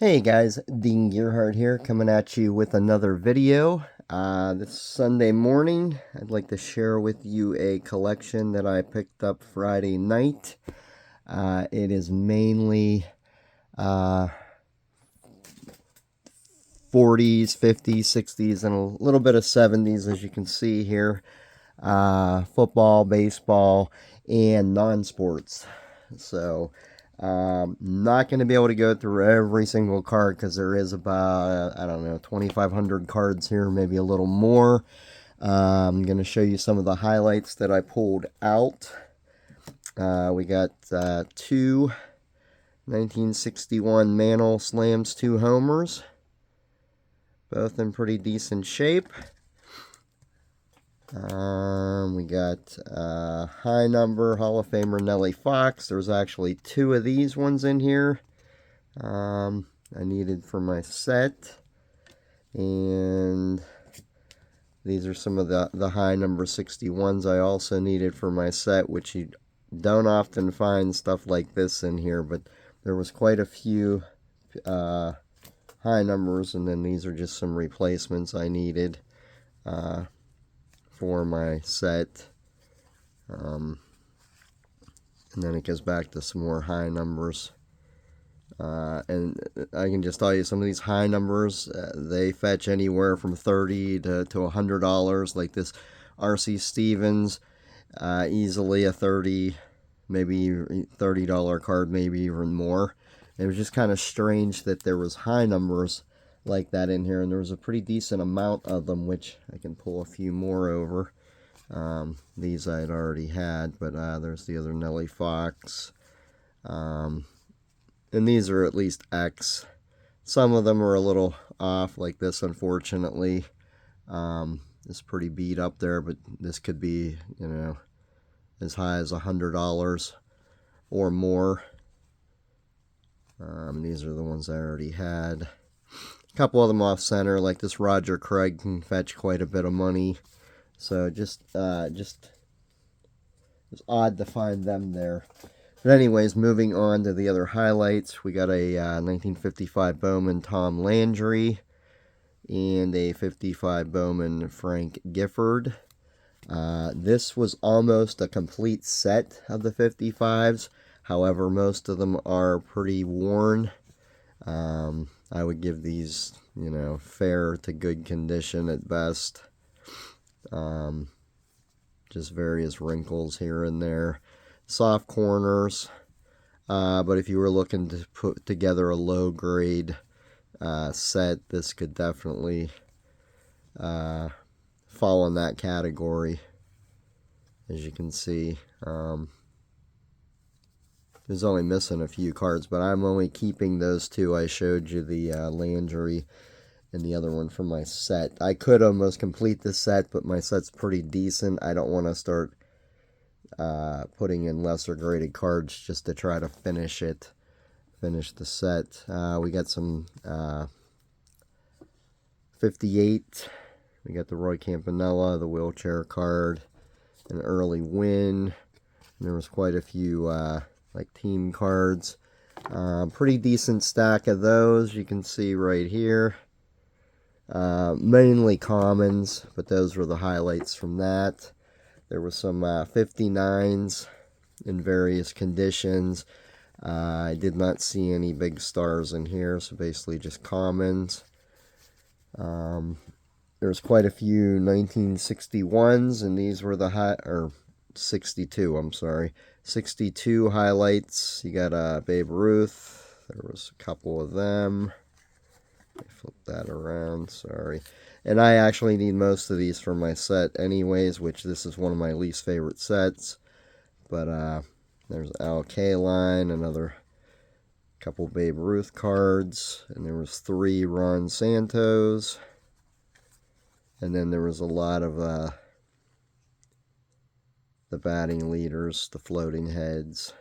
Hey guys, Dean Gearhart here, coming at you with another video. This Sunday morning, I'd like to share with you a collection that I picked up Friday night. It is mainly 40's, 50's, 60's, and a little bit of 70's, as you can see here. Football, baseball, and non-sports. So, not going to be able to go through every single card because there is about, I don't know, 2,500 cards here, maybe a little more. I'm going to show you some of the highlights that I pulled out. We got two 1961 Mantle slams, 2 homers, both in pretty decent shape. We got high number Hall of Famer Nellie Fox. There's actually 2 of these ones in here I needed for my set. And these are some of the high number 61s I also needed for my set, which you don't often find stuff like this in here, but there was quite a few high numbers, and then these are just some replacements I needed for my set. And then it goes back to some more high numbers. And I can just tell you, some of these high numbers, they fetch anywhere from $30 to $100. Like this R.C. Stevens, easily a $30, maybe $30 card, maybe even more. It was just kind of strange that there was high numbers like that in here, and there was a pretty decent amount of them, which I can pull a few more over. These I had already had, but there's the other Nellie Fox. And these are at least X. Some of them are a little off, like this, unfortunately. It's pretty beat up there, but this could be, you know, as high as $100 or more. These are the ones I already had. A couple of them off center, like this Roger Craig, can fetch quite a bit of money. So just it's odd to find them there. But anyways, moving on to the other highlights, we got a 1955 Bowman Tom Landry and a 55 Bowman Frank Gifford. This was almost a complete set of the 55s. However, most of them are pretty worn. I would give these, you know, fair to good condition at best. Just various wrinkles here and there. Soft corners, but if you were looking to put together a low grade set, this could definitely fall in that category. As you can see, there's only missing a few cards, but I'm only keeping those 2. I showed you the Landry and the other one from my set. I could almost complete the set, but my set's pretty decent. I don't want to start putting in lesser graded cards just to try to finish the set. We got some 58. We got the Roy Campanella, the wheelchair card, an early win. And there was quite a few like team cards. Pretty decent stack of those, you can see right here. Mainly commons, but those were the highlights from that. There were some 59s in various conditions. I did not see any big stars in here, so basically just commons. There's quite a few 1961s, and these were the high, or 62, I'm sorry. 62 highlights. You got Babe Ruth. There was a couple of them. I flipped that around, sorry. And I actually need most of these for my set anyways, which this is one of my least favorite sets. But there's Al Kaline, another couple Babe Ruth cards, and there was 3 Ron Santos. And then there was a lot of the batting leaders, the floating heads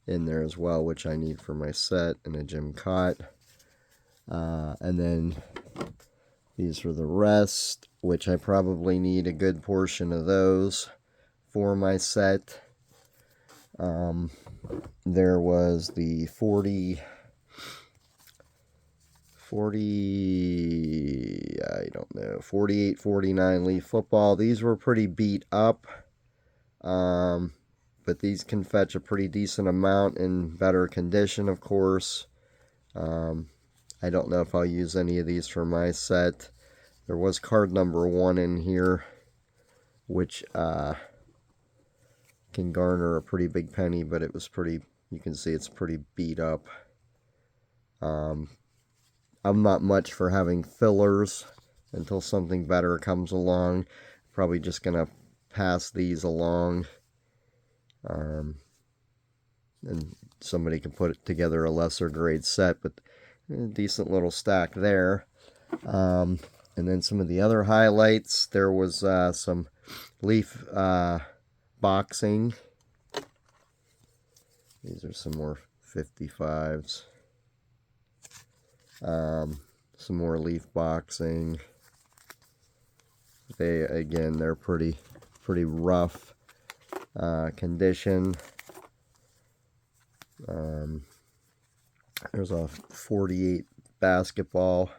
in there as well, which I need for my set, and a Jim Cott. And then these are the rest, which I probably need a good portion of those for my set. There was the 40 40, I don't know, 48, 49 Leaf Football. These were pretty beat up, but these can fetch a pretty decent amount in better condition, of course. I don't know if I'll use any of these for my set. There was card number 1 in here, which can garner a pretty big penny, but it was pretty, you can see it's pretty beat up. I'm not much for having fillers until something better comes along. Probably just going to pass these along. And somebody can put together a lesser grade set, but a decent little stack there. And then some of the other highlights, there was some Leaf boxing. These are some more 55s. Some more Leaf boxing. They're pretty rough condition. There's a 48 basketball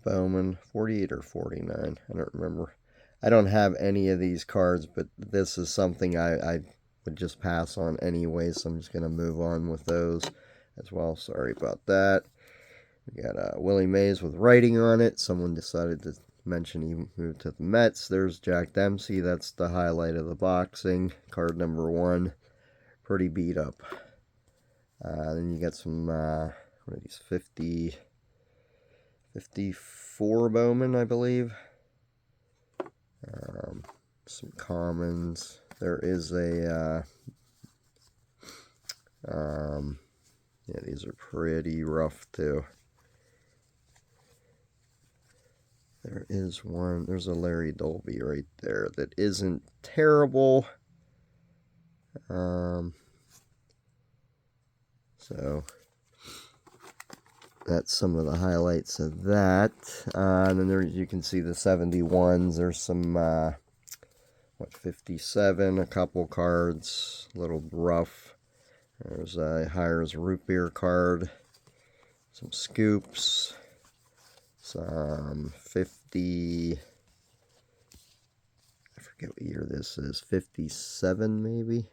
Bowman, 48 or 49, I don't remember. I don't have any of these cards, but this is something I would just pass on anyway, so I'm just going to move on with those as well. Sorry about that. We got Willie Mays with writing on it. Someone decided to mention he moved to the Mets. There's Jack Dempsey. That's the highlight of the boxing. Card number 1. Pretty beat up. Then you got some, what are these, 54 Bowman, I believe. Some commons. There is a, yeah, these are pretty rough too. There is one, there's a Larry Dolby right there that isn't terrible. So that's some of the highlights of that. And then there you can see the 71s. There's some, 57, a couple cards, a little rough. There's a Hires root beer card, some scoops, some 50, I forget what year this is, 57 maybe,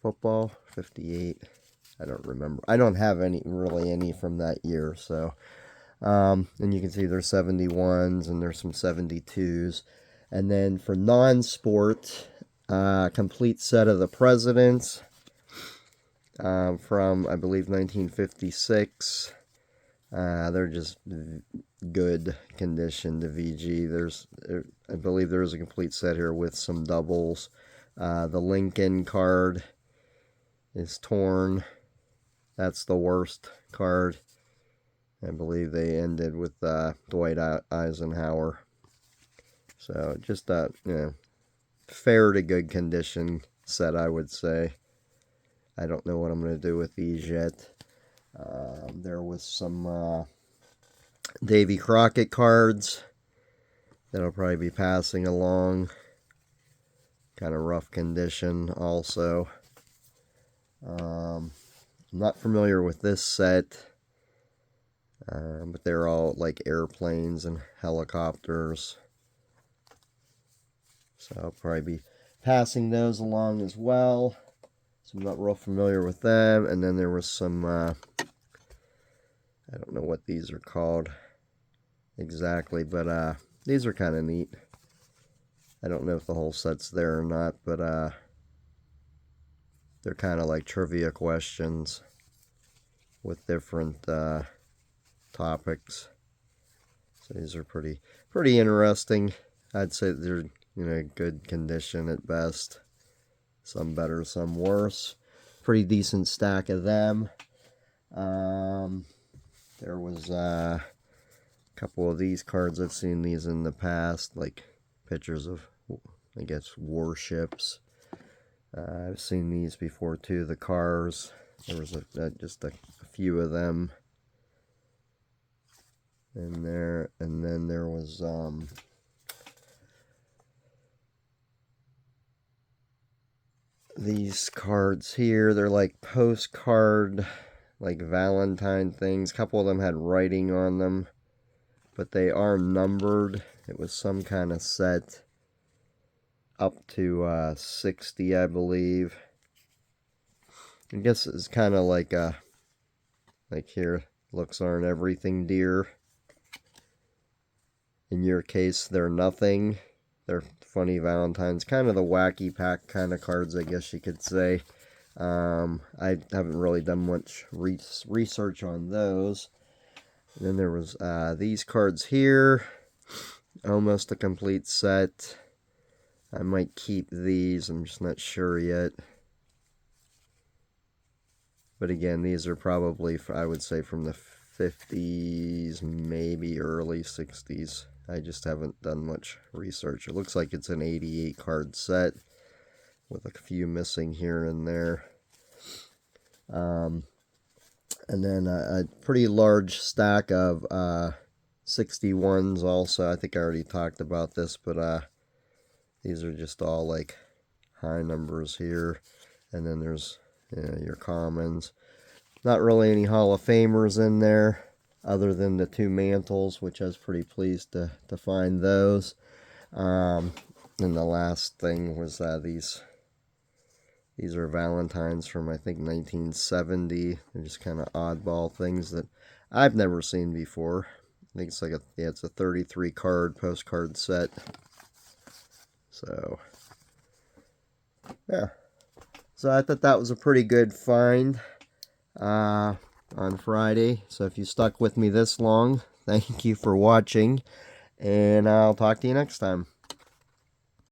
football, 58, I don't remember. I don't have really any from that year, so, and you can see there's 71s and there's some 72s. And then for non-sport, complete set of the presidents from, I believe, 1956. They're just good condition, the VG. I believe there's a complete set here with some doubles. The Lincoln card is torn. That's the worst card. I believe they ended with Dwight Eisenhower. So just a fair to good condition set, I would say. I don't know what I'm going to do with these yet. There was some Davy Crockett cards that I'll probably be passing along. Kind of rough condition also. I'm not familiar with this set, but they're all like airplanes and helicopters. So I'll probably be passing those along as well. So I'm not real familiar with them. And then there was some, I don't know what these are called exactly, but these are kind of neat. I don't know if the whole set's there or not, but they're kind of like trivia questions with different topics. So these are pretty interesting. I'd say they're good condition at best. Some better, some worse. Pretty decent stack of them. There was a couple of these cards. I've seen these in the past, like pictures of, I guess, warships. I've seen these before too. The cars. There was just a few of them in there, and then there was these cards here. They're like postcard like Valentine things. A couple of them had writing on them, but they are numbered. It was some kind of set up to 60, I believe. I guess it's kind of like here, looks aren't everything, dear. In your case, they're nothing. They're funny Valentines, kind of the wacky pack kind of cards, I guess you could say. I haven't really done much research on those. And then there was these cards here, almost a complete set. I might keep these, I'm just not sure yet. But again, these are probably, I would say, from the 50s, maybe early 60s. I just haven't done much research. It looks like it's an 88 card set with a few missing here and there. And then a pretty large stack of 61s also. I think I already talked about this, but these are just all like high numbers here. And then there's your commons. Not really any Hall of Famers in there, other than the two mantles, which I was pretty pleased to find those. And the last thing was these are Valentines from, I think, 1970. They're just kind of oddball things that I've never seen before. I think it's like it's a 33 card postcard set. So yeah. So I thought that was a pretty good find on Friday. So if you stuck with me this long, thank you for watching, and I'll talk to you next time.